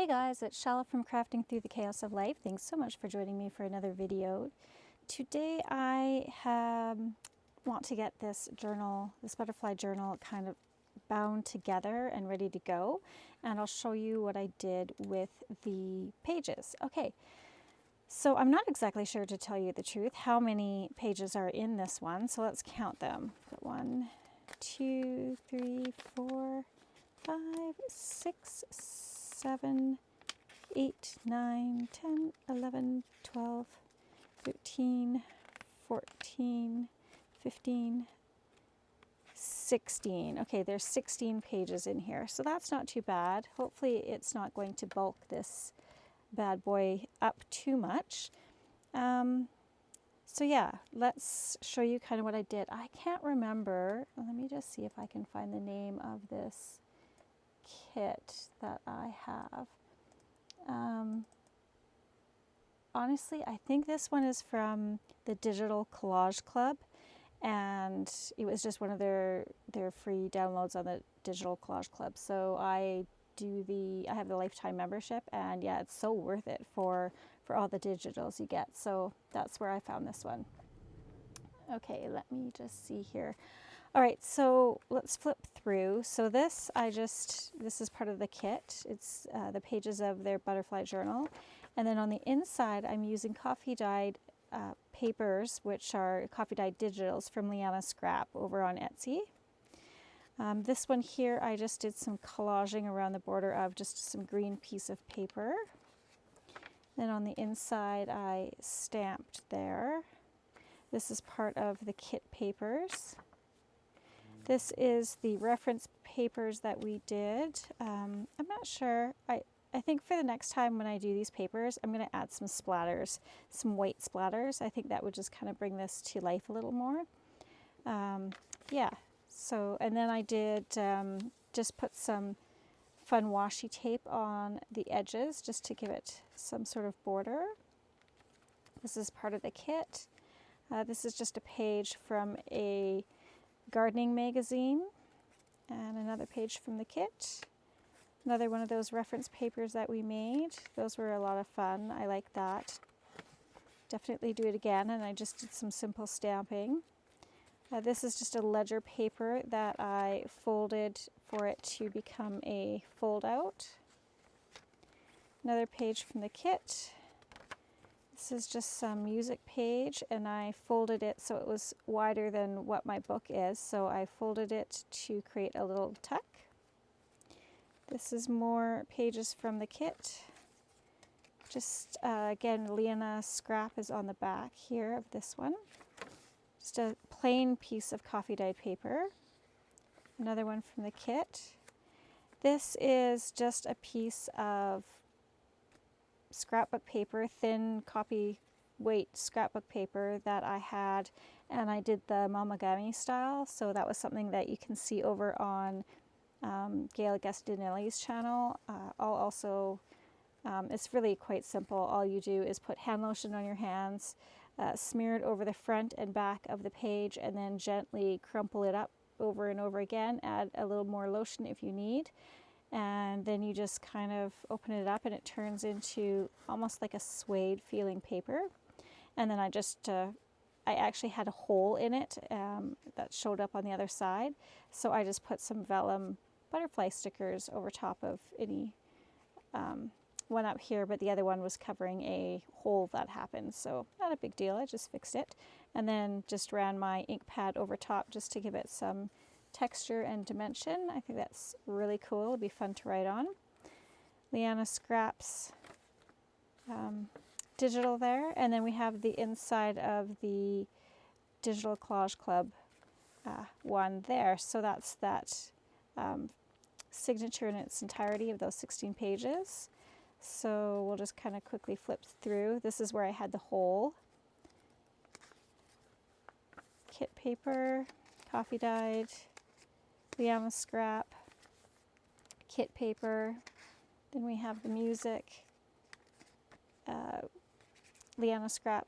Hey guys, it's Chala from Crafting Through the Chaos of Life. Thanks so much for joining me for another video. Today want to get this journal, this butterfly journal, kind of bound together and ready to go. And I'll show you what I did with the pages. Okay, so I'm not exactly sure, to tell you the truth, how many pages are in this one. So let's count them. 1, 2, 3, 4, 5, 6, 7, 8, 9, 10, 11, 12, 13, 14, 15, 16. Okay, there's 16 pages in here, so that's not too bad. Hopefully it's not going to bulk this bad boy up too much. So yeah, let's show you kind of what I did. I can't remember. Let me just see if I can find the name of this kit that I have. Honestly, I think this one is from the Digital Collage Club, and it was just one of their free downloads on the Digital Collage Club. So I have the lifetime membership, and yeah, it's so worth it for all the digitals you get. So that's where I found this one. Okay, let me just see here. All right, so let's flip through. So this is part of the kit. It's the pages of their butterfly journal. And then on the inside, I'm using coffee dyed papers, which are coffee dyed digitals from Liana Scrap over on Etsy. This one here, I just did some collaging around the border of just some green piece of paper. Then on the inside, I stamped there. This is part of the kit papers. This is the reference papers that we did. I'm not sure. I think for the next time when I do these papers, I'm going to add some splatters, some white splatters. I think that would just kind of bring this to life a little more. Yeah, so, and then I did just put some fun washi tape on the edges just to give it some sort of border. This is part of the kit. This is just a page from a gardening magazine, and another page from the kit. Another one of those reference papers that we made. Those were a lot of fun. I like that. Definitely do it again, and I just did some simple stamping. This is just a ledger paper that I folded for it to become a fold out. Another page from the kit. This is just some music page, and I folded it so it was wider than what my book is, so I folded it to create a little tuck. This is more pages from the kit. Just again, Liana Scrap is on the back here of this one. Just a plain piece of coffee dyed paper. Another one from the kit. This is just a piece of scrapbook paper, thin copy weight scrapbook paper that I had, and I did the Mamagami style, so that was something that you can see over on Gail Agustinelli's channel. I'll also, it's really quite simple. All you do is put hand lotion on your hands, smear it over the front and back of the page, and then gently crumple it up over and over again. Add a little more lotion if you need. And then you just kind of open it up and it turns into almost like a suede feeling paper. And then I actually had a hole in it that showed up on the other side. So I just put some vellum butterfly stickers over top of any one up here, but the other one was covering a hole that happened. So not a big deal, I just fixed it. And then just ran my ink pad over top just to give it some texture and dimension. I think that's really cool. It'll be fun to write on. Liana Scrap's digital there, and then we have the inside of the Digital Collage Club one there. So that's that signature in its entirety of those 16 pages. So we'll just kind of quickly flip through. This is where I had the hole. Kit paper, coffee dyed, Liana Scrap, kit paper. Then we have the music, Liana Scrap.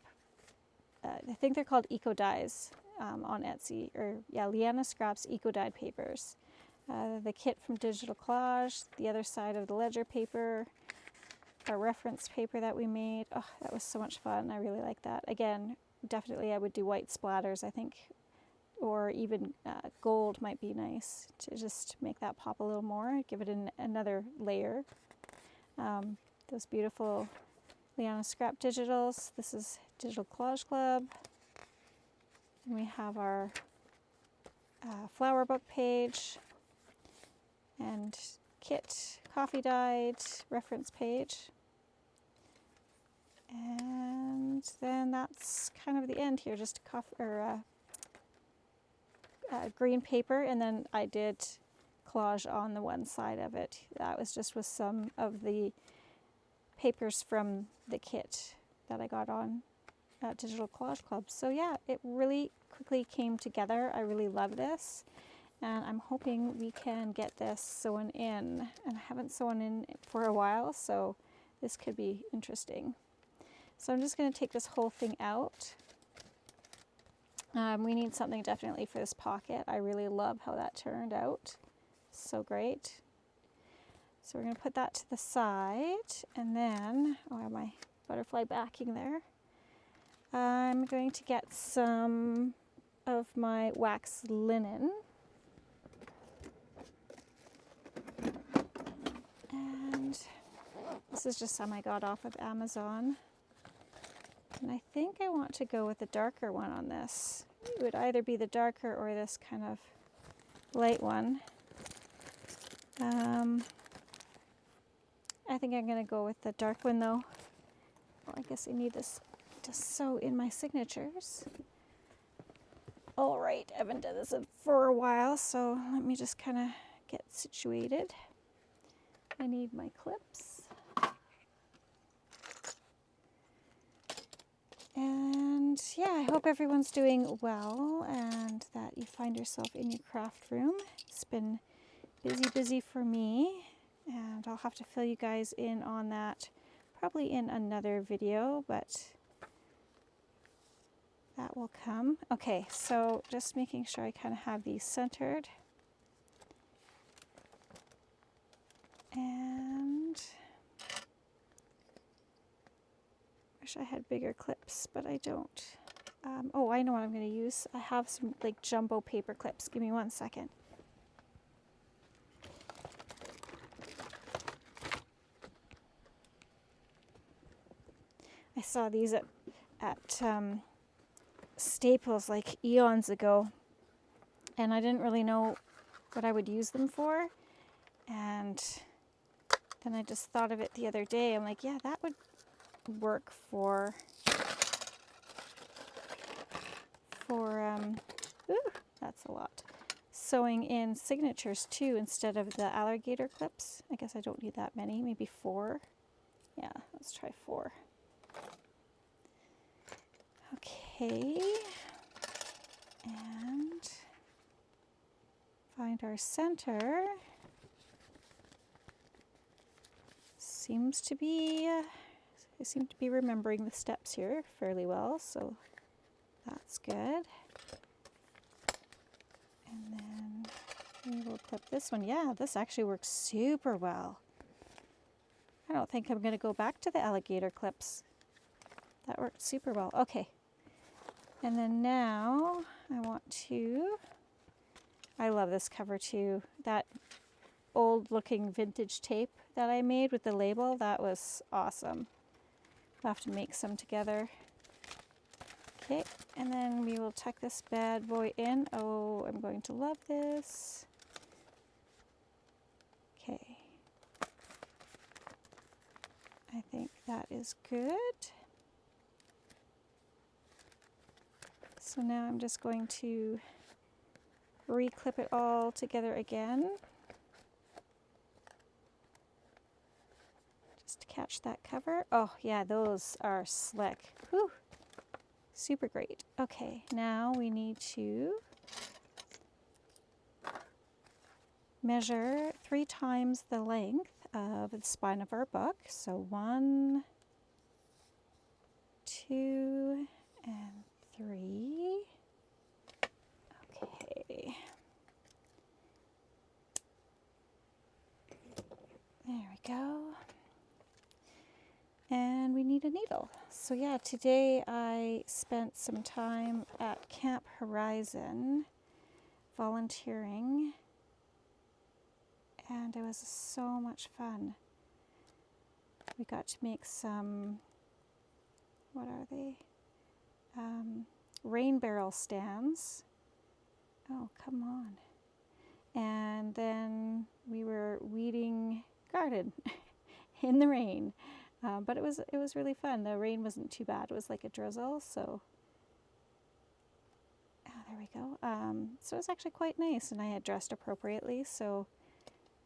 I think they're called Eco Dyes on Etsy, or yeah, Liana Scrap's Eco Dyed papers. The kit from Digital Collage, the other side of the ledger paper, our reference paper that we made. Oh, that was so much fun. I really like that. Again, definitely I would do white splatters, I think, or even gold might be nice to just make that pop a little more, give it another layer. Those beautiful Liana Scrap Digitals. This is Digital Collage Club. And we have our flower book page and kit coffee dyed reference page. And then that's kind of the end here, just green paper, and then I did collage on the one side of it. That was just with some of the papers from the kit that I got on Digital Collage Club. So yeah, it really quickly came together. I really love this, and I'm hoping we can get this sewn in. And I haven't sewn in for a while, so this could be interesting. So I'm just going to take this whole thing out. We need something definitely for this pocket. I really love how that turned out. So great. So we're going to put that to the side, and then, oh, I have my butterfly backing there. I'm going to get some of my wax linen. And this is just some I got off of Amazon. And I think I want to go with the darker one on this. It would either be the darker or this kind of light one. I think I'm going to go with the dark one though. Well, I guess I need this to sew in my signatures. All right, I haven't done this for a while, so let me just kind of get situated. I need my clips. And yeah, I hope everyone's doing well and that you find yourself in your craft room. It's been busy for me, and I'll have to fill you guys in on that probably in another video, but that will come. Okay, so just making sure I kind of have these centered. And wish I had bigger clips, but I don't. Oh, I know what I'm going to use. I have some like jumbo paper clips. Give me 1 second. I saw these at Staples like eons ago, and I didn't really know what I would use them for, and then I just thought of it the other day. I'm like, yeah, that would work for ooh, that's a lot, sewing in signatures too instead of the alligator clips. I guess I don't need that many, maybe 4. Yeah, let's try 4. Okay, and find our center. I seem to be remembering the steps here fairly well, so that's good. And then we will clip this one. Yeah, this actually works super well. I don't think I'm going to go back to the alligator clips. That worked super well. Okay. And then now I love this cover too. That old looking vintage tape that I made with the label, that was awesome. I'll have to make some together. Okay, and then we will tuck this bad boy in. Oh, I'm going to love this. Okay. I think that is good. So now I'm just going to re-clip it all together again. Just to catch that cover. Oh yeah, those are slick. Whew. Super great. Okay, now we need to measure 3 times the length of the spine of our book. So 1, 2, and 3. Okay. There we go. need a needle. So yeah, today I spent some time at Camp Horizon volunteering, and it was so much fun. We got to make some, what are they? Rain barrel stands. Oh, come on. And then we were weeding garden in the rain. But it was really fun. The rain wasn't too bad. It was like a drizzle, so there we go. So it was actually quite nice, and I had dressed appropriately, so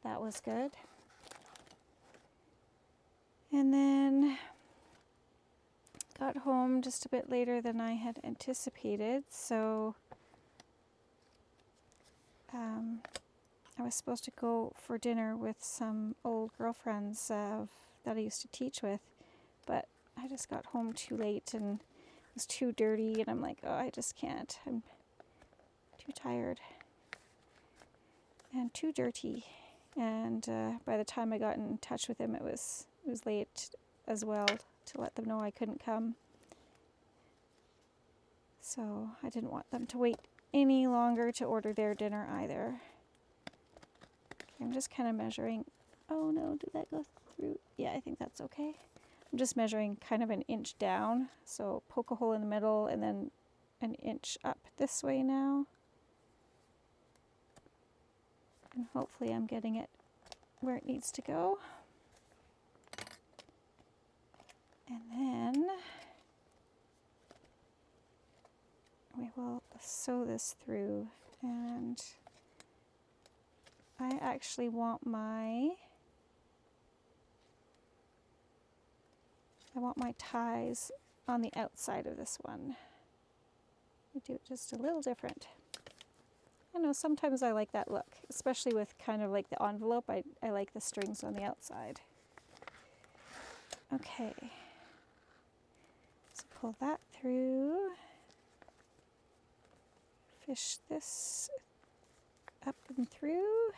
that was good. And then got home just a bit later than I had anticipated, so I was supposed to go for dinner with some old girlfriends that I used to teach with, but I just got home too late and it was too dirty, and I'm like, oh, I just can't. I'm too tired and too dirty. And by the time I got in touch with them, it was late as well to let them know I couldn't come. So I didn't want them to wait any longer to order their dinner either. Okay, I'm just kind of measuring. Oh no, did that go through? Yeah, I think that's okay. I'm just measuring kind of an inch down. So poke a hole in the middle and then an inch up this way now. And hopefully I'm getting it where it needs to go. And then we will sew this through, and I actually want my ties on the outside of this one. I do it just a little different. I know sometimes I like that look, especially with kind of like the envelope. I like the strings on the outside. Okay, so pull that through. Fish this up and through.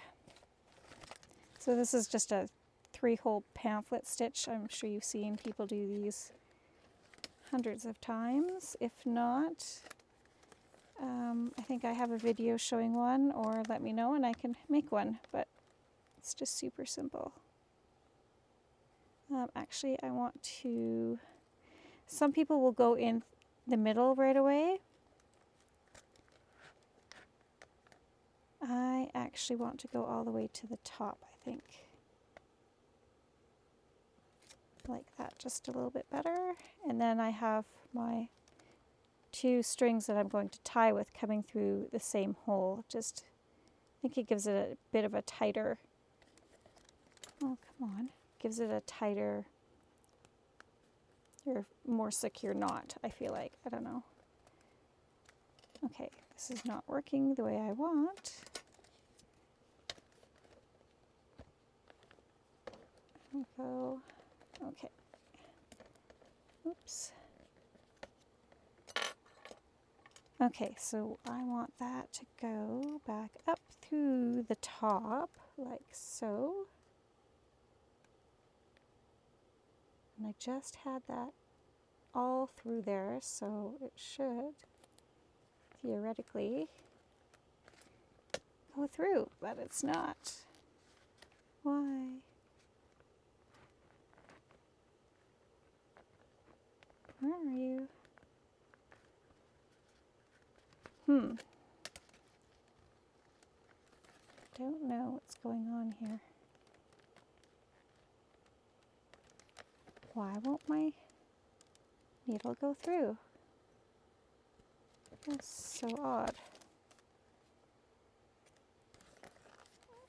So this is just a 3-hole pamphlet stitch. I'm sure you've seen people do these hundreds of times. If not, I think I have a video showing one, or let me know and I can make one, but it's just super simple. Actually, I want to, some people will go in the middle right away. I actually want to go all the way to the top, I think. Like that, just a little bit better. And then I have my 2 strings that I'm going to tie with coming through the same hole. Just, I think it gives it a bit of a tighter, oh, come on. Gives it a tighter, or more secure knot, I feel like. I don't know. Okay, this is not working the way I want. Go. Okay. Oops. Okay, so I want that to go back up through the top, like so. And I just had that all through there, so it should theoretically go through, but it's not. Why? Where are you? Don't know what's going on here. Why won't my needle go through? That's so odd.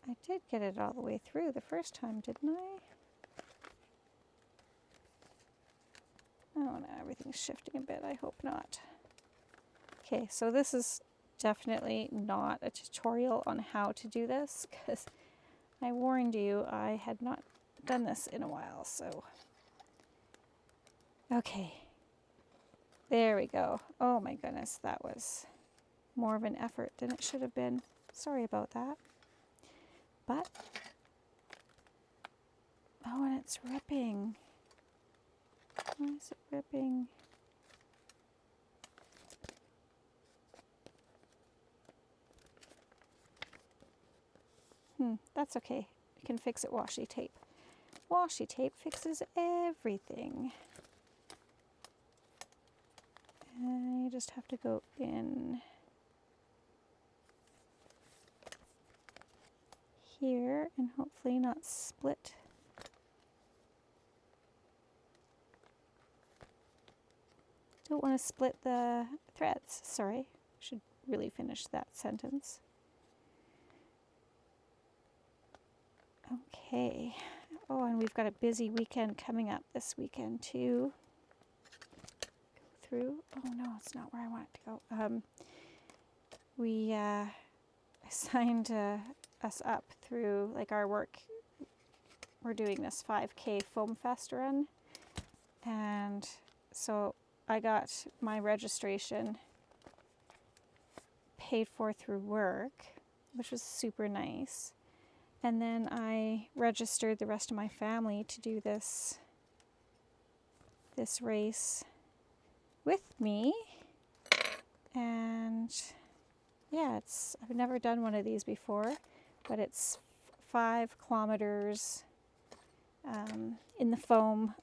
I did get it all the way through the first time, didn't I? Oh, no, everything's shifting a bit. I hope not. Okay, so this is definitely not a tutorial on how to do this, because I warned you I had not done this in a while, so. Okay, there we go. Oh my goodness, that was more of an effort than it should have been. Sorry about that. But, oh, and it's ripping. What? is it ripping? That's okay. You can fix it washi tape. Washi tape fixes everything. And you just have to go in here and hopefully not split. Don't want to split the threads. Sorry, should really finish that sentence. Okay. Oh, and we've got a busy weekend coming up this weekend too. Go through. Oh no, it's not where I want it to go. We signed us up through like our work. We're doing this 5K Foam Fest run, and so I got my registration paid for through work, which was super nice. And then I registered the rest of my family to do this race with me. And yeah, I've never done one of these before, but it's 5 kilometers in the foam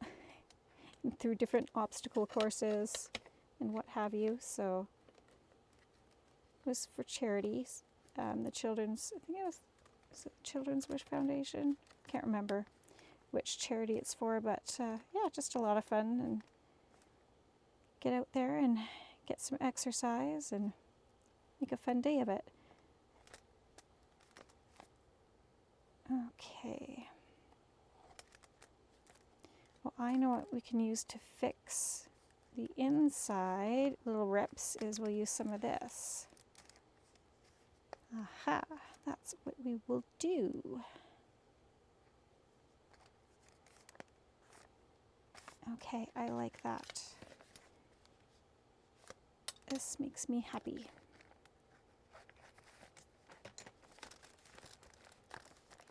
through different obstacle courses and what have you. So it was for charities. The children's, I think it was the Children's Wish Foundation. Can't remember which charity it's for, but yeah, just a lot of fun, and get out there and get some exercise and make a fun day of it. Okay. Well, I know what we can use to fix the inside little rips is we'll use some of this. Aha, that's what we will do. Okay, I like that. This makes me happy.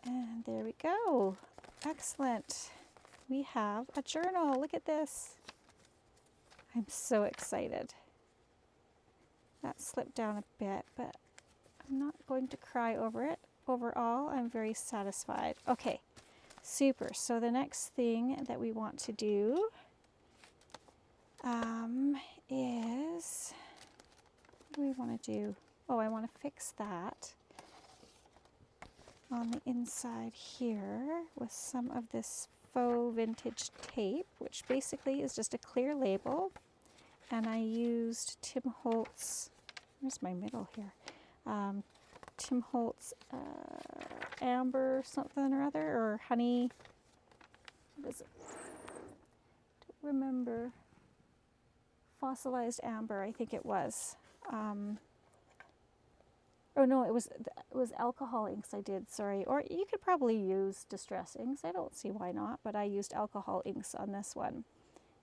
And there we go. Excellent. We have a journal. Look at this. I'm so excited. That slipped down a bit, but I'm not going to cry over it. Overall, I'm very satisfied. Okay, super. So the next thing that we want to do is, what do we want to do? Oh, I want to fix that on the inside here with some of this faux vintage tape, which basically is just a clear label. And I used Tim Holtz, where's my middle here? Tim Holtz amber something or other, or honey, what is it? Don't remember. Fossilized amber, I think it was. Oh no, it was alcohol inks I did, sorry. Or you could probably use distress inks. I don't see why not, but I used alcohol inks on this one.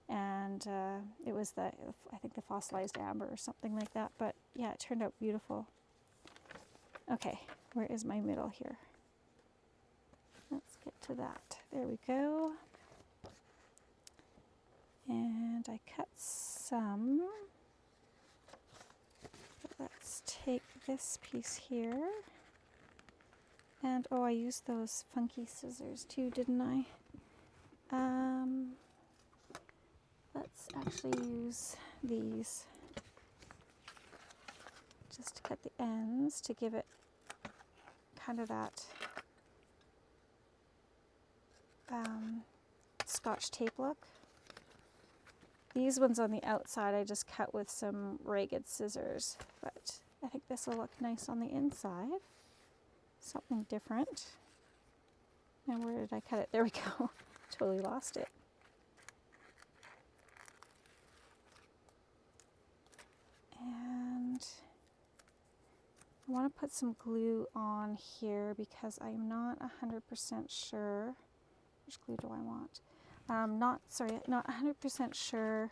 And it was I think the fossilized amber or something like that. But yeah, it turned out beautiful. Okay, where is my middle here? Let's get to that. There we go. And I cut some. Let's take this piece here. And oh, I used those funky scissors too, didn't I? Let's actually use these just to cut the ends to give it kind of that Scotch tape look. These ones on the outside I just cut with some ragged scissors, but I think this will look nice on the inside. Something different. Now where did I cut it? There we go. Totally lost it. And I want to put some glue on here because I'm not 100% sure. Which glue do I want? Not 100% sure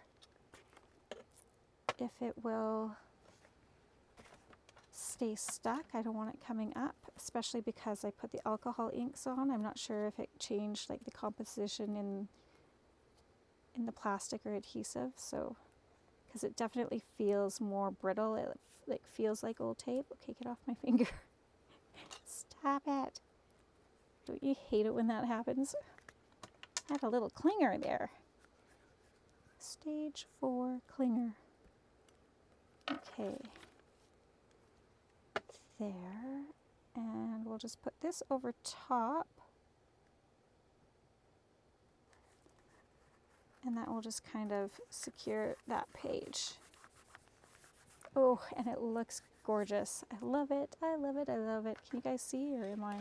if it will stay stuck. I don't want it coming up, especially because I put the alcohol inks on. I'm not sure if it changed like the composition in in the plastic or adhesive, so because it definitely feels more brittle. It like feels like old tape. Okay, get off my finger. Stop it. Don't you hate it when that happens? I have a little clinger there. Stage 4 clinger. Okay. There. And we'll just put this over top. And that will just kind of secure that page. Oh, and it looks gorgeous. I love it. I love it. I love it. Can you guys see, or am I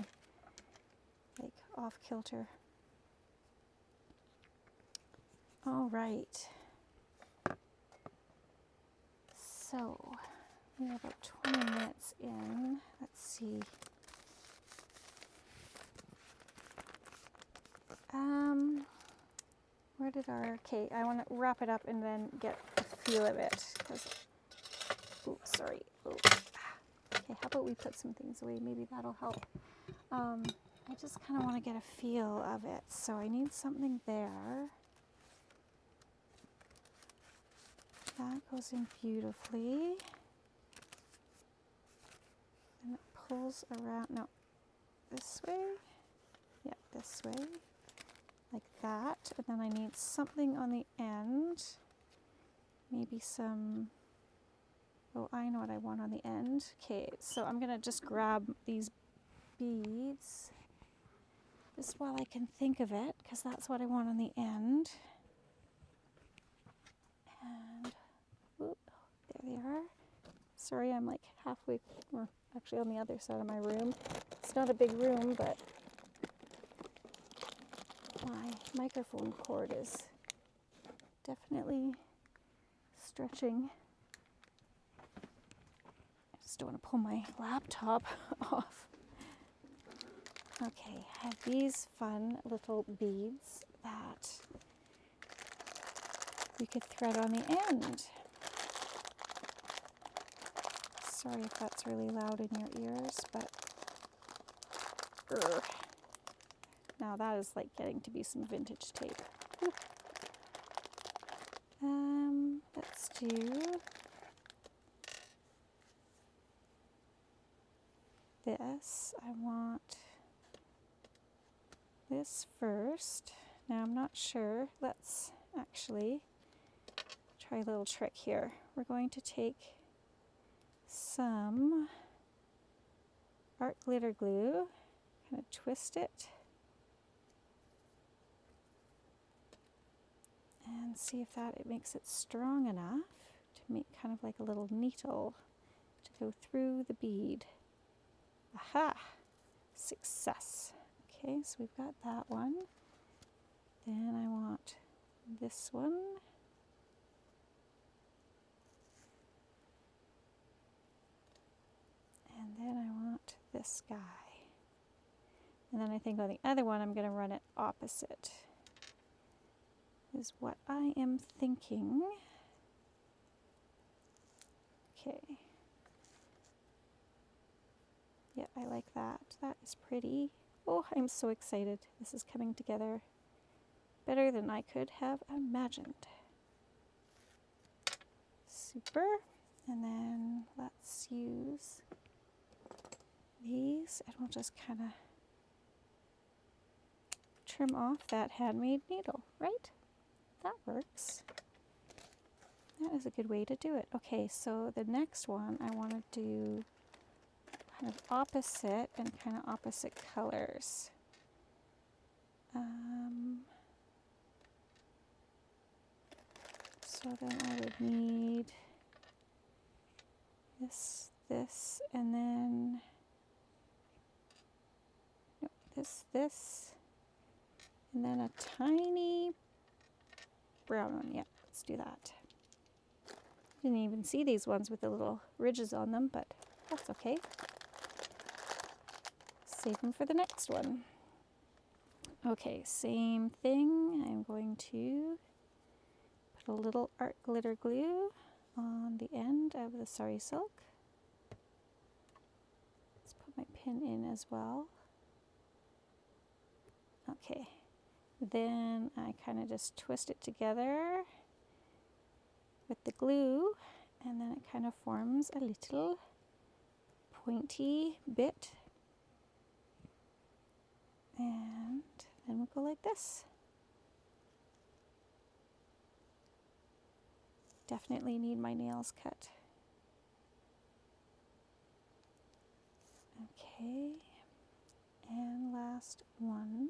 like off kilter? All right. So we're about 20 minutes in. Let's see. Where did our, okay, I want to wrap it up and then get a feel of it. Oh, sorry. Ooh. Okay, how about we put some things away? Maybe that'll help. I just kind of want to get a feel of it. So I need something there. That goes in beautifully. And it pulls around, no, this way. Yeah, this way. Like that. And then I need something on the end. Maybe some, oh, I know what I want on the end. Okay, so I'm going to just grab these beads just while I can think of it, because that's what I want on the end. And, ooh, there they are. Sorry, I'm like halfway, or actually on the other side of my room. It's not a big room, but my microphone cord is definitely stretching. I just don't want to pull my laptop off. Okay, I have these fun little beads that we could thread on the end. Sorry if that's really loud in your ears, but now that is like getting to be some vintage tape. Let's do this. I want this first. Now I'm not sure. Let's actually try a little trick here. We're going to take some art glitter glue, kind of twist it, and see if that it makes it strong enough to make kind of like a little needle to go through the bead. Aha! Success. Okay, so we've got that one. Then I want this one. And then I want this guy. And then I think on the other one I'm going to run it opposite. Is what I am thinking. Okay. Yeah, I like that. That is pretty. Oh, I'm so excited. This is coming together better than I could have imagined. Super. And then let's use these and we'll just kind of trim off that handmade needle, right? That works. That is a good way to do it. Okay, so the next one I want to do kind of opposite and kind of opposite colors. So then I would need this, and then no, this, and then a tiny brown one. Yeah, let's do that. Didn't even see these ones with the little ridges on them, but that's okay. Save them for the next one. Okay, same thing. I'm going to put a little art glitter glue on the end of the sari silk. Let's put my pin in as well. Okay, Then I kind of just twist it together with the glue, and then it kind of forms a little pointy bit. And then we'll go like this. Definitely need my nails cut. Okay, and last one.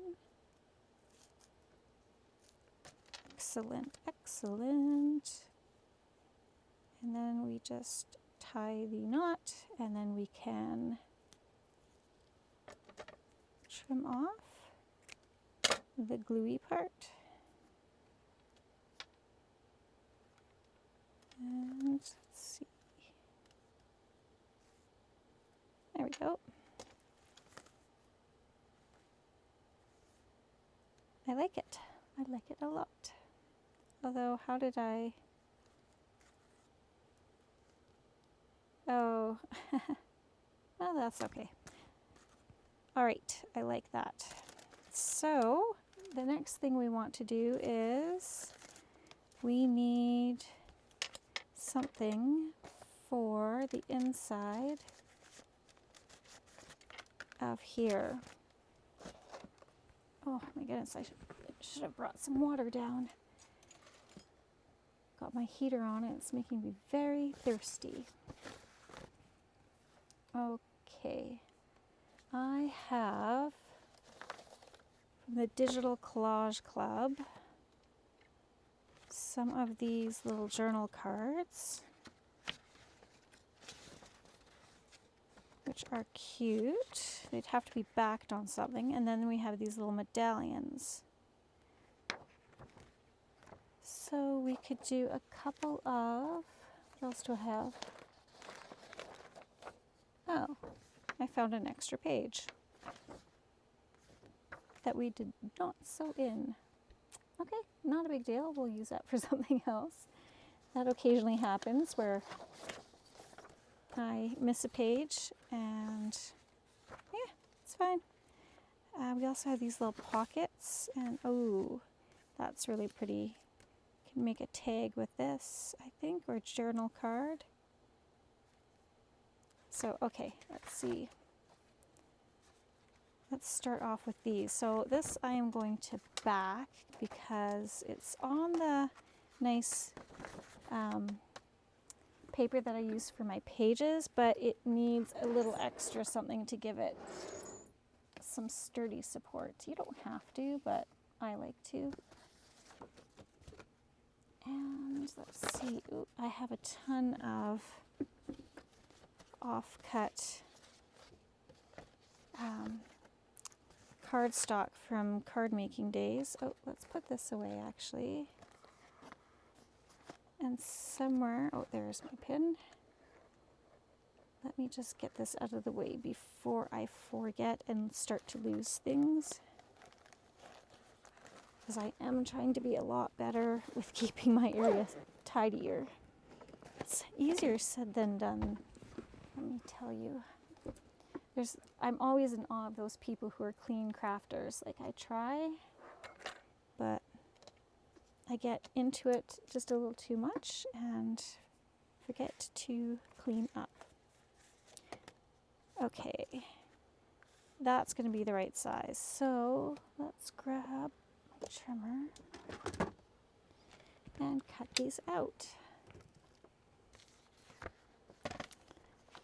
Excellent, excellent. And then we just tie the knot, and then we can trim off the gluey part. And let's see. There we go. I like it. I like it a lot. Although, how did I... Oh, well, that's okay. All right, I like that. So, the next thing we want to do is we need something for the inside of here. Oh my goodness, I should have brought some water down. Got my heater on and it's making me very thirsty. Okay, I have from the Digital Collage Club some of these little journal cards, which are cute. They'd have to be backed on something, and then we have these little medallions. So we could do a couple of, what else do I have? Oh, I found an extra page that we did not sew in. Okay, not a big deal. We'll use that for something else. That occasionally happens where I miss a page, and yeah, it's fine. We also have these little pockets, and oh, that's really pretty. Can make a tag with this, I think, or a journal card. So, okay, let's see. Let's start off with these. So this I am going to back because it's on the nice paper that I use for my pages, but it needs a little extra something to give it some sturdy support. You don't have to, but I like to. And let's see, ooh, I have a ton of off-cut cardstock from card making days. Oh, let's put this away actually. And somewhere, oh, there's my pin. Let me just get this out of the way before I forget and start to lose things. Because I am trying to be a lot better with keeping my area tidier. It's easier said than done, let me tell you. I'm always in awe of those people who are clean crafters. Like, I try, but I get into it just a little too much and forget to clean up. Okay, that's going to be the right size. So let's grab my trimmer and cut these out.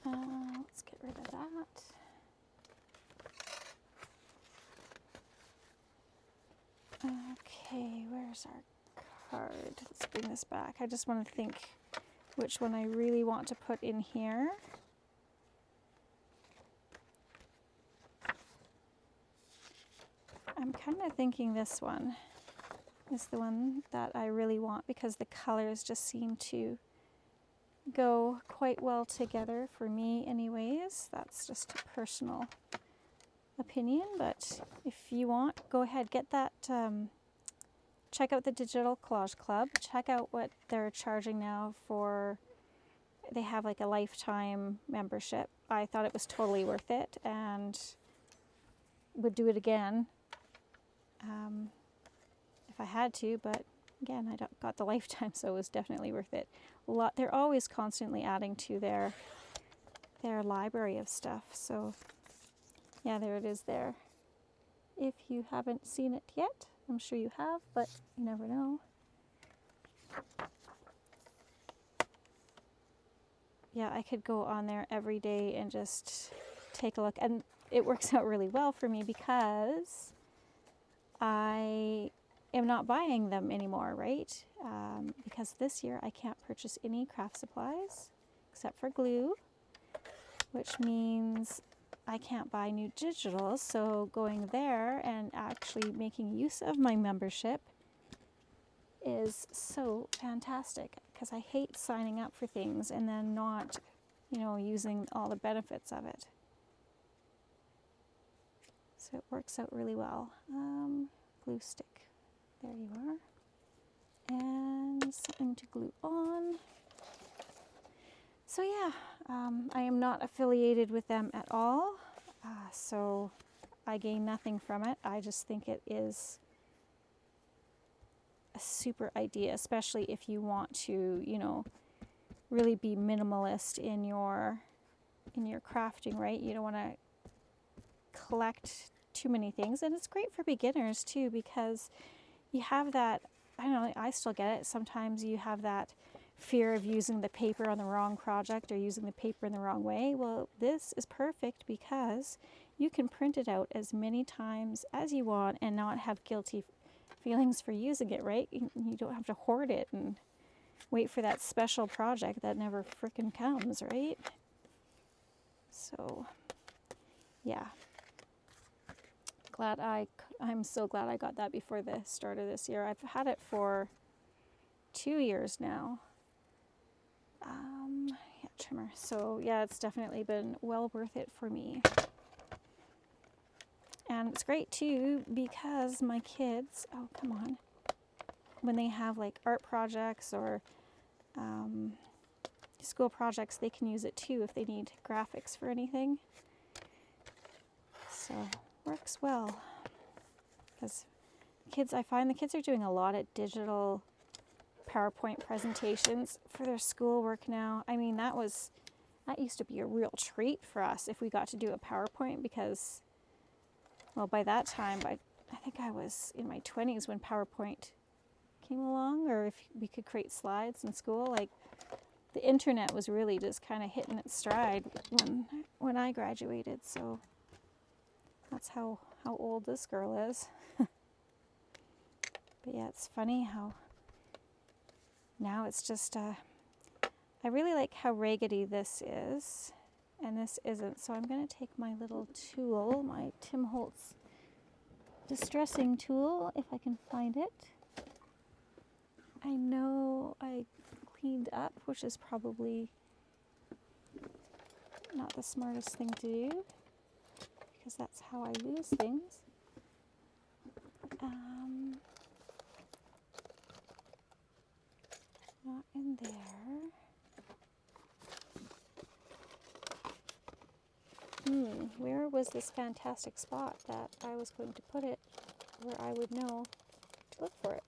Let's get rid of that. Okay, where's our card? Let's bring this back. I just want to think which one I really want to put in here. I'm kind of thinking this one is the one that I really want because the colors just seem to go quite well together for me anyways. That's just a personal opinion, but if you want, go ahead, get that, check out the Digital Collage Club, check out what they're charging now for, they have like a lifetime membership. I thought it was totally worth it and would do it again. if I had to, but again, I got the lifetime, so it was definitely worth it. They're always constantly adding to their library of stuff. So yeah, there it is there. If you haven't seen it yet, I'm sure you have, but you never know. Yeah, I could go on there every day and just take a look. And it works out really well for me because I am not buying them anymore, right? Because this year I can't purchase any craft supplies except for glue, which means I can't buy new digitals. So going there and actually making use of my membership is so fantastic, because I hate signing up for things and then not, using all the benefits of it. So it works out really well. Glue stick, there you are, and something to glue on. So yeah, I am not affiliated with them at all, so I gain nothing from it. I just think it is a super idea, especially if you want to, really be minimalist in your crafting, right? You don't want to collect too many things, and it's great for beginners too, because you have that, I don't know, I still get it. Sometimes you have that fear of using the paper on the wrong project or using the paper in the wrong way. Well, this is perfect because you can print it out as many times as you want and not have guilty feelings for using it, right? You don't have to hoard it and wait for that special project that never frickin' comes, right? So, yeah. I'm so glad I got that before the start of this year. I've had it for 2 years now. Yeah, trimmer. So yeah, it's definitely been well worth it for me. And it's great too because my kids, oh come on, when they have like art projects or school projects, they can use it too if they need graphics for anything. So works well, because I find the kids are doing a lot of digital PowerPoint presentations for their schoolwork now. I mean, that used to be a real treat for us if we got to do a PowerPoint, because, well, by that time, I think I was in my 20s when PowerPoint came along, or if we could create slides in school. Like, the internet was really just kind of hitting its stride when I graduated, so that's how old this girl is. But yeah, it's funny how now it's just, I really like how raggedy this is, and this isn't. So I'm going to take my little tool, my Tim Holtz distressing tool, if I can find it. I know I cleaned up, which is probably not the smartest thing to do, because that's how I lose things. Not in there. Where was this fantastic spot that I was going to put it where I would know to look for it?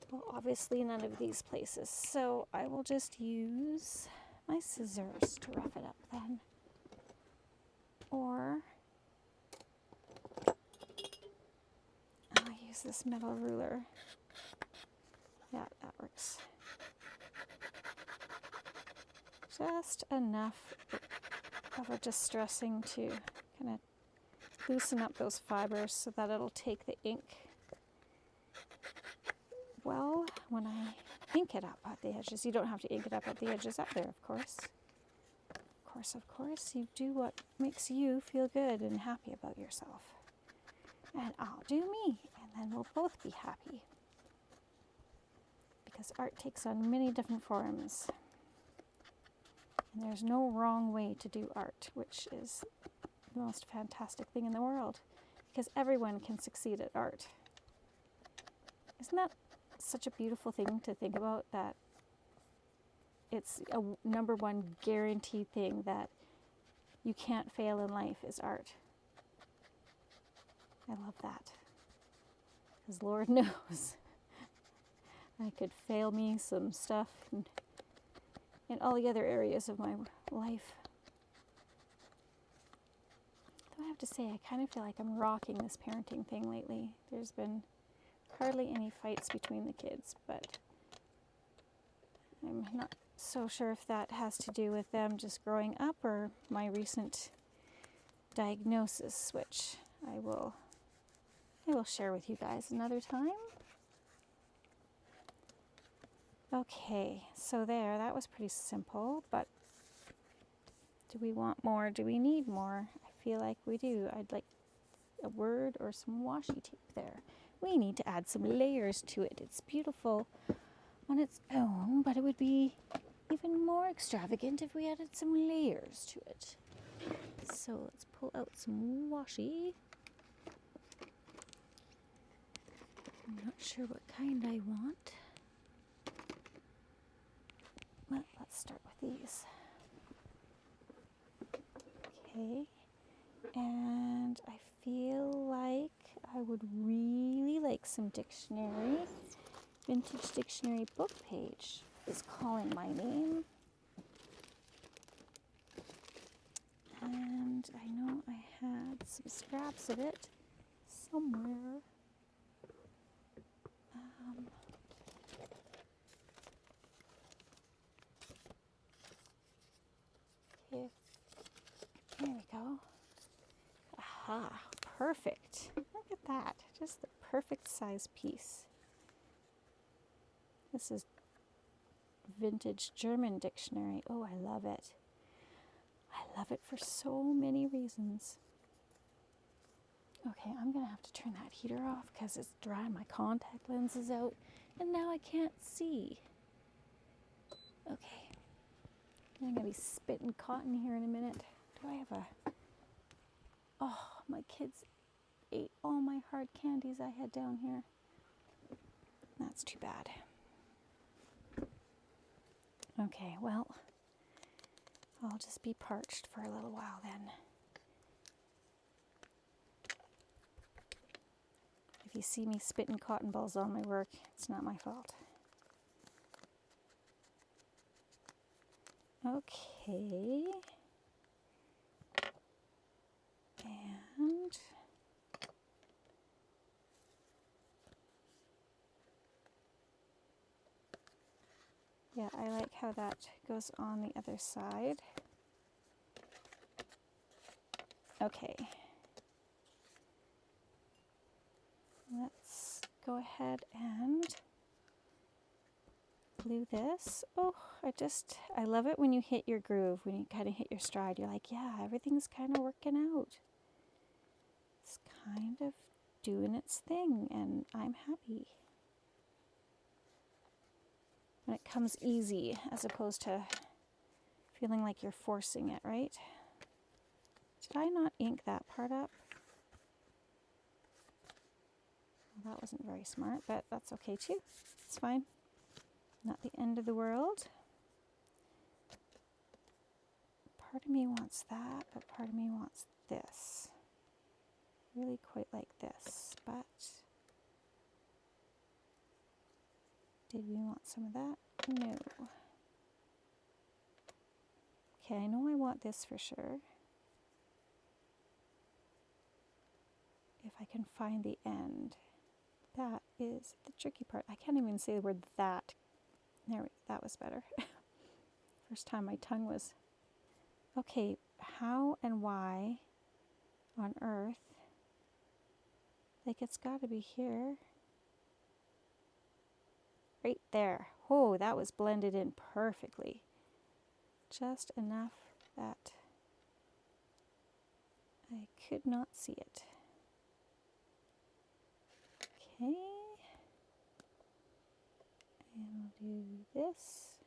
Well, obviously none of these places, so I will just use my scissors to rough it up then. Or I'll use this metal ruler. Yeah, that works. Just enough of a distressing to kind of loosen up those fibers so that it'll take the ink well when I ink it up at the edges. You don't have to ink it up at the edges either, of course. Of course, you do what makes you feel good and happy about yourself. And I'll do me, and then we'll both be happy. Because art takes on many different forms. And there's no wrong way to do art, which is the most fantastic thing in the world. Because everyone can succeed at art. Isn't that such a beautiful thing to think about, that it's a number one guaranteed thing that you can't fail in life is art? I love that. because Lord knows I could fail me some stuff in all the other areas of my life. Though I have to say, I kind of feel like I'm rocking this parenting thing lately. There's been hardly any fights between the kids, but I'm not so sure if that has to do with them just growing up or my recent diagnosis, which I will share with you guys another time. Okay, so that was pretty simple, but do we want more? Do we need more? I feel like we do. I'd like a word or some washi tape there. We need to add some layers to it. It's beautiful on its own, but it would be even more extravagant if we added some layers to it. So let's pull out some washi. I'm not sure what kind I want. Well, let's start with these. Okay, and I feel like I would really like some dictionary. Vintage dictionary book page is calling my name. And I know I had some scraps of it somewhere. Okay, there we go. Aha, perfect. Look at that, just the perfect size piece. This is vintage German dictionary. Oh, I love it. I love it for so many reasons. Okay, I'm gonna have to turn that heater off because it's drying my contact lenses out and now I can't see. Okay, I'm gonna be spitting cotton here in a minute. Do I have a... Oh, my kids ate all my hard candies I had down here. That's too bad. Okay, well, I'll just be parched for a little while then. If you see me spitting cotton balls on my work, it's not my fault. Okay. And yeah, I like how that goes on the other side. Okay. Let's go ahead and glue this. Oh, I love it when you hit your groove, when you kind of hit your stride. You're like, yeah, everything's kind of working out. It's kind of doing its thing, and I'm happy. When it comes easy, as opposed to feeling like you're forcing it, right? Did I not ink that part up? Well, that wasn't very smart, but that's okay too. It's fine. Not the end of the world. Part of me wants that, but part of me wants this. Really quite like this, but did we want some of that? No. Okay, I know I want this for sure. If I can find the end. That is the tricky part. I can't even say the word that. That was better. First time my tongue was... Okay, how and why on earth? Like, it's got to be here. Right there. Oh, that was blended in perfectly. Just enough that I could not see it. Okay. And we'll do this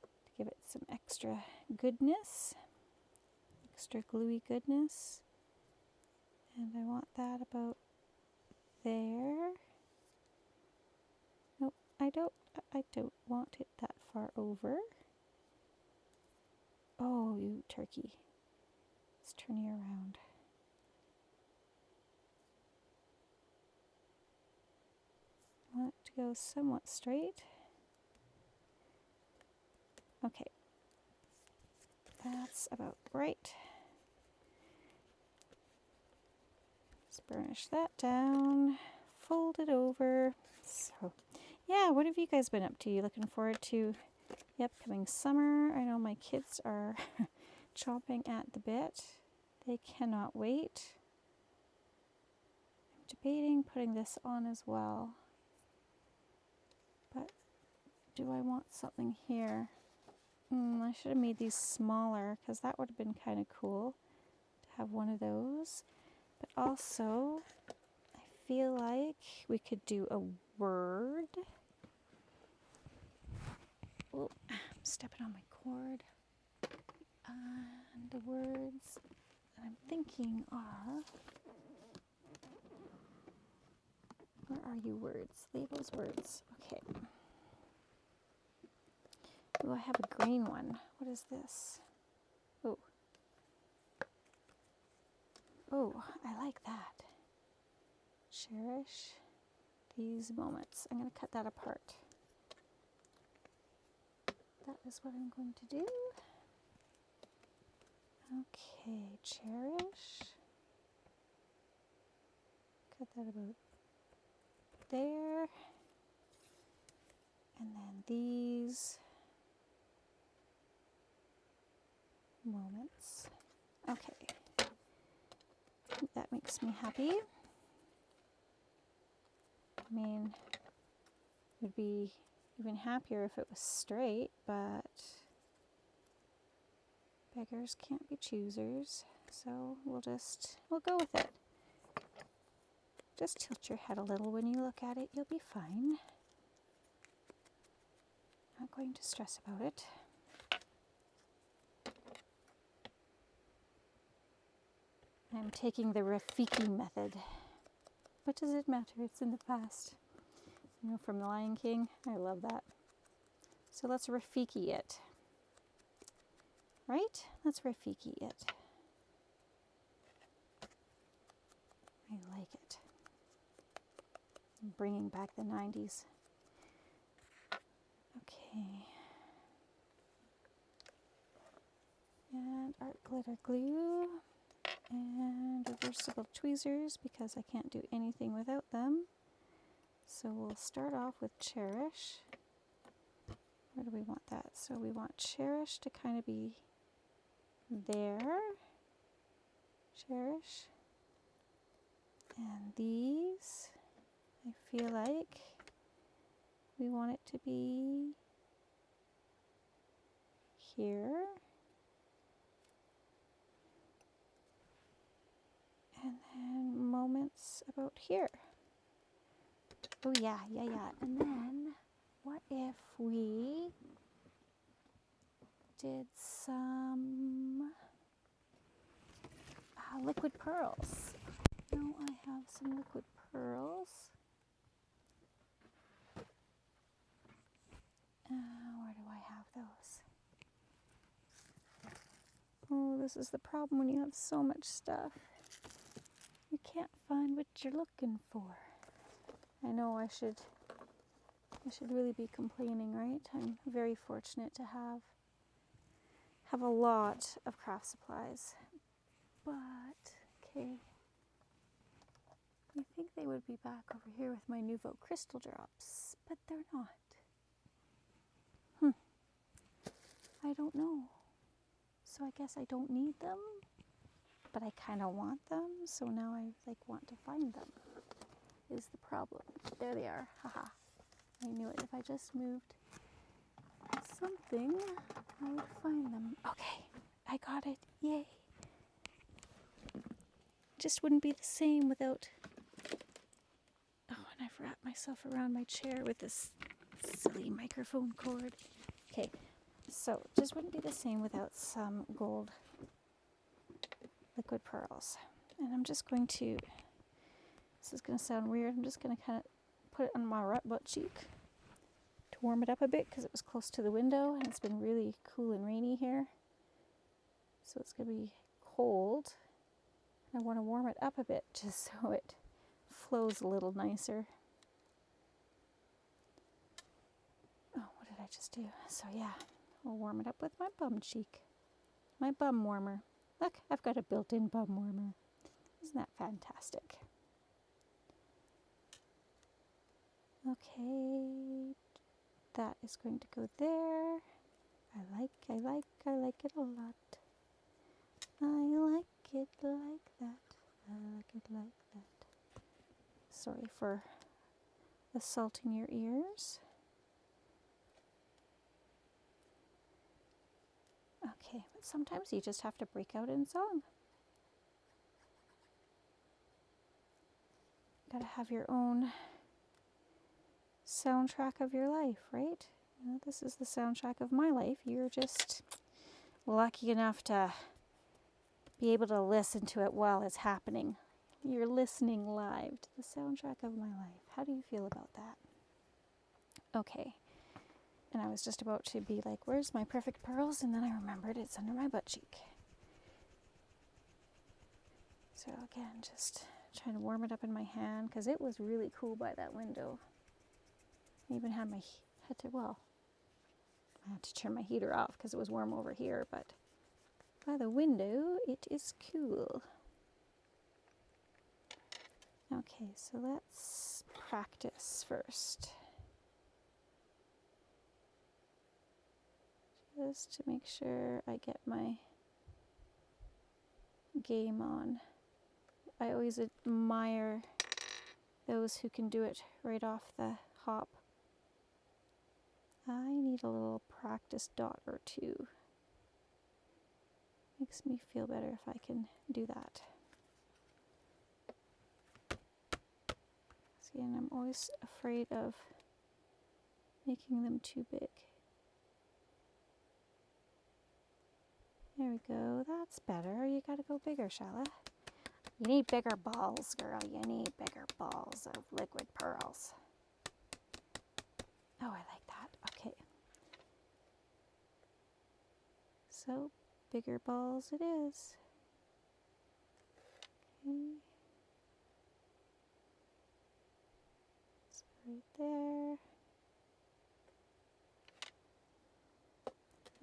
to give it some extra goodness, extra gluey goodness. And I want that about there. Nope, I don't want it that far over. Oh, you turkey. Let's turn you around. go somewhat straight. Okay, that's about right. Let's burnish that down, fold it over. So, yeah, what have you guys been up to? You looking forward to the upcoming summer? I know my kids are chomping at the bit. They cannot wait. I'm debating putting this on as well. But do I want something here? I should have made these smaller because that would have been kind of cool to have one of those. But also, I feel like we could do a word. Oh, I'm stepping on my cord. And the words that I'm thinking are, where are you words? Labels, words. Okay. Oh, I have a green one. What is this? Oh. Oh, I like that. Cherish these moments. I'm going to cut that apart. That is what I'm going to do. Okay, cherish. Cut that about there. And then these moments. Okay. I think that makes me happy. I mean, it would be even happier if it was straight, but beggars can't be choosers, so we'll go with it. Just tilt your head a little when you look at it, you'll be fine. Not going to stress about it. I'm taking the Rafiki method. What does it matter? It's in the past. You know, from The Lion King. I love that. So let's Rafiki it. Right? Let's Rafiki it. I like it. I'm bringing back the 90s. Okay. And art glitter glue. And reversible tweezers because I can't do anything without them. So we'll start off with cherish. Where do we want that? So we want cherish to kind of be there. Cherish. And these, I feel like we want it to be here. And then moments about here. Oh yeah. And then what if we did some liquid pearls? No, I have some liquid pearls. Where do I have those? Oh, this is the problem when you have so much stuff. You can't find what you're looking for. I know I should really be complaining, right? I'm very fortunate to have a lot of craft supplies. But, okay. You think they would be back over here with my Nouveau crystal drops, but they're not. I don't know. So I guess I don't need them, but I kind of want them, so now I want to find them. Is the problem. There they are. Haha. I knew it. If I just moved something, I would find them. Okay, I got it. Yay. Just wouldn't be the same without... Oh, and I've wrapped myself around my chair with this silly microphone cord. Okay, so just wouldn't be the same without some gold liquid pearls. And I'm just going to... This is going to sound weird. I'm just going to kind of put it on my right butt cheek to warm it up a bit because it was close to the window and it's been really cool and rainy here. So it's going to be cold. I want to warm it up a bit just so it flows a little nicer. I just do? So yeah, we'll warm it up with my bum cheek. My bum warmer. Look, I've got a built-in bum warmer. Isn't that fantastic? Okay, that is going to go there. I like it a lot. I like it like that. I like it like that. Sorry for assaulting your ears. Okay, but sometimes you just have to break out in song. You gotta have your own soundtrack of your life, right? You know, this is the soundtrack of my life. You're just lucky enough to be able to listen to it while it's happening. You're listening live to the soundtrack of my life. How do you feel about that? Okay. And I was just about to be like, where's my perfect pearls? And then I remembered it's under my butt cheek. So again, just trying to warm it up in my hand because it was really cool by that window. I even had I had to turn my heater off because it was warm over here, but by the window, it is cool. Okay, so let's practice first. Just to make sure I get my game on. I always admire those who can do it right off the hop. I need a little practice dot or two. Makes me feel better if I can do that. See, and I'm always afraid of making them too big. There we go, that's better. You gotta go bigger, Chala. You need bigger balls, girl. You need bigger balls of liquid pearls. Oh, I like that. Okay. So, bigger balls it is. Okay. It's right there.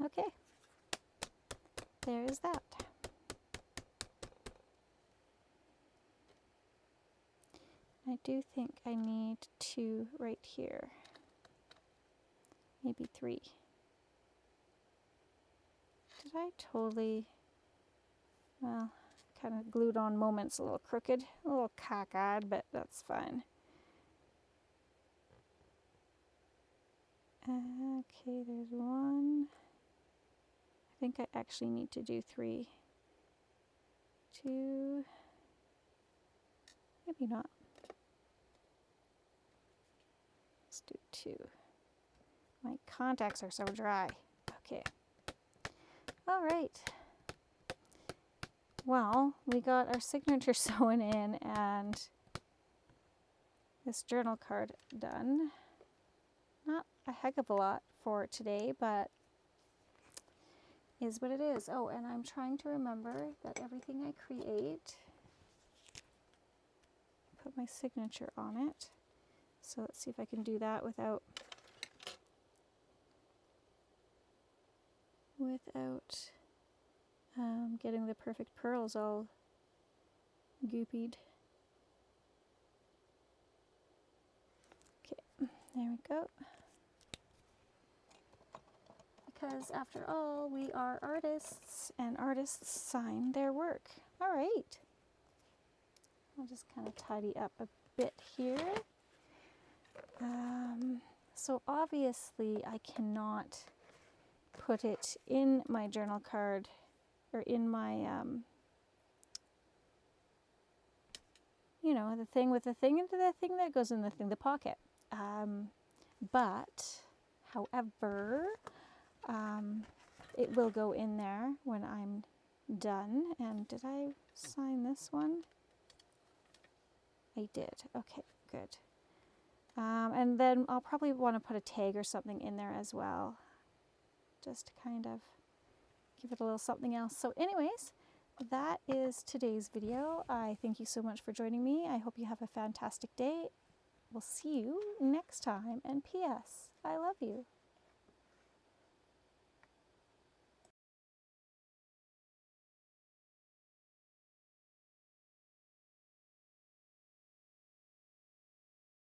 Okay. There's that. I do think I need 2 right here. Maybe 3. Did I totally, well, kind of glued on moments a little crooked, a little cockeyed, but that's fine. Okay, there's 1. I think I actually need to do 3. 2, maybe not. Let's do 2. My contacts are so dry. Okay. All right. Well, we got our signature sewn in and this journal card done. Not a heck of a lot for today, but is what it is. Oh, and I'm trying to remember that everything I create, put my signature on it. So let's see if I can do that without getting the perfect pearls all goopied. Okay, there we go. Because after all, we are artists, and artists sign their work. All right. I'll just kind of tidy up a bit here. So obviously I cannot put it in my journal card or in my, you know, the thing with the thing into the thing that goes in the thing, the pocket. But, however, it will go in there when I'm done. And did I sign this one? I did. Okay, good. And then I'll probably want to put a tag or something in there as well, just to kind of give it a little something else. So anyways, that is today's video. I thank you so much for joining me. I hope you have a fantastic day. We'll see you next time. And P.S. I love you.